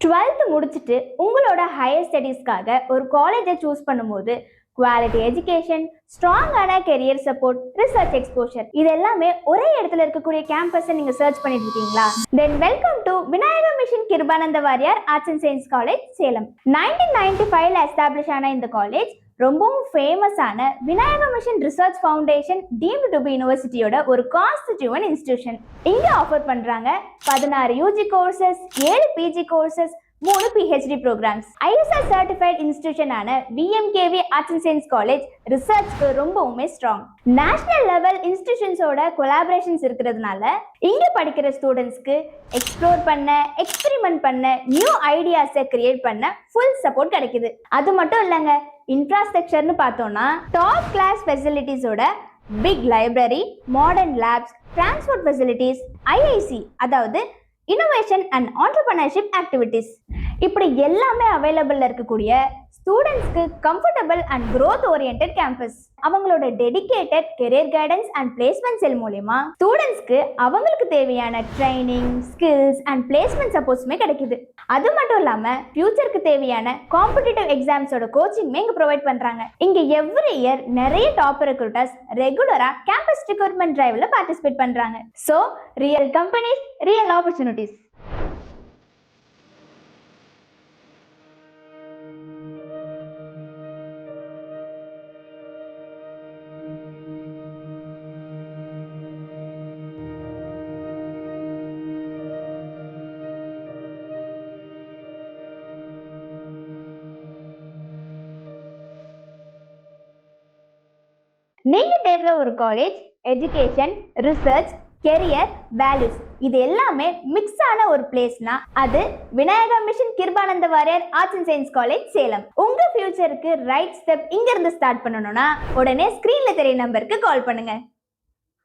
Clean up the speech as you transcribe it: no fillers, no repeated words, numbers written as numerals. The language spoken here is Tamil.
12th முடிச்சுட்டு உங்களோட ஹையர் ஸ்டடீஸ்க்காக ஒரு காலேஜை சூஸ் பண்ணும்போது குவாலிட்டி எஜுகேஷன், ஸ்ட்ராங்கான கெரியர் சப்போர்ட், ரிசர்ச் எக்ஸ்போஷர் இது எல்லாமே ஒரே இடத்துல இருக்கக்கூடிய கேம்பஸை நீங்க சர்ச் பண்ணிட்டு இருக்கீங்களா? Then welcome to Vinayaka Mission Kirupananda Variyar Arts and Science College, Salem. 1995ல எஸ்டாப்ளிஷ் ஆன இந்த காலேஜ் ரொம்பவும் ஃபேமஸான Vinayaka Mission Research Foundation deemed to be யூனிவர்சிட்டியோட ஒரு கான்ஸ்டிடியூவன்ட் இன்ஸ்டிடியூஷன். இங்க ஆஃபர் பண்றாங்க 16 UG courses, 7 PG courses, 3 PhD programs. ISR certified இன்ஸ்டிடியூஷனான VMKV Arts and Science College ரிசர்ச்க்கு ரொம்பவுமே ஸ்ட்ராங். நேஷனல் லெவல் இன்ஸ்டிடியூஷன்ஸோட கொலாபரேஷன்ஸ் இருக்கிறதுனால இங்க படிக்கிற ஸ்டூடெண்ட்ஸ்க்கு எக்ஸ்ப்ளோர் பண்ண, எக்ஸ்பெரிமெண்ட் பண்ண, நியூ ஐடியாஸை கிரியேட் பண்ண ஃபுல் சப்போர்ட் கிடைக்குது. அது மட்டும் இல்லைங்க, இன்ஃப்ராஸ்ட்ரக்சர்னு பார்த்தோம்னா டாப் கிளாஸ் ஃபெசிலிட்டிஸோட big library, modern labs, transport facilities, IIC அதாவது இன்னோவேஷன் அண்ட் ஆண்டர்பிரினர்ஷிப் ஆக்டிவிட்டீஸ் இப்படி எல்லாமே அவைலபிள் இருக்கக்கூடிய ஸ்டூடெண்ட்ஸ்க்கு comfortable and growth oriented campus. அவங்களோட dedicated career guidance and placement cell மூலமா ஸ்டூடெண்ட்ஸ்க்கு அவங்களுக்கு தேவையான ட்ரைனிங், ஸ்கில்ஸ் அண்ட் பிளேஸ்மெண்ட் சப்போர்ட்ஸுமே கிடைக்குது. அது மட்டும் இல்லாம ஃபியூச்சருக்கு தேவையான காம்படிட்டிவ் எக்ஸாம்ஸோட கோச்சிங்மே இங்க ப்ரொவைட் பண்றாங்க. இங்க எவ்ரி இயர் நிறைய டாப் ரெக்ரூட்டர்ஸ் ரெகுலரா கேம்பஸ் ரெக்ரூட்மெண்ட் டிரைவ்ல பார்ட்டிசிபேட் பண்றாங்க. So real companies, real opportunities. நீங்க தேடுற ஒரு college education, research, career, values இது எல்லாமே மிக்ஸ் ஆன ஒரு பிளேஸ்னா அது Vinayaka Mission Kirupananda Variyar Arts and Science College, Salem. உங்க ஃபியூச்சருக்கு ரைட் ஸ்டெப் இங்க இருந்து ஸ்டார்ட் பண்ணணும்னா உடனே ஸ்கிரீன்ல தெரிய நம்பருக்கு கால் பண்ணுங்க.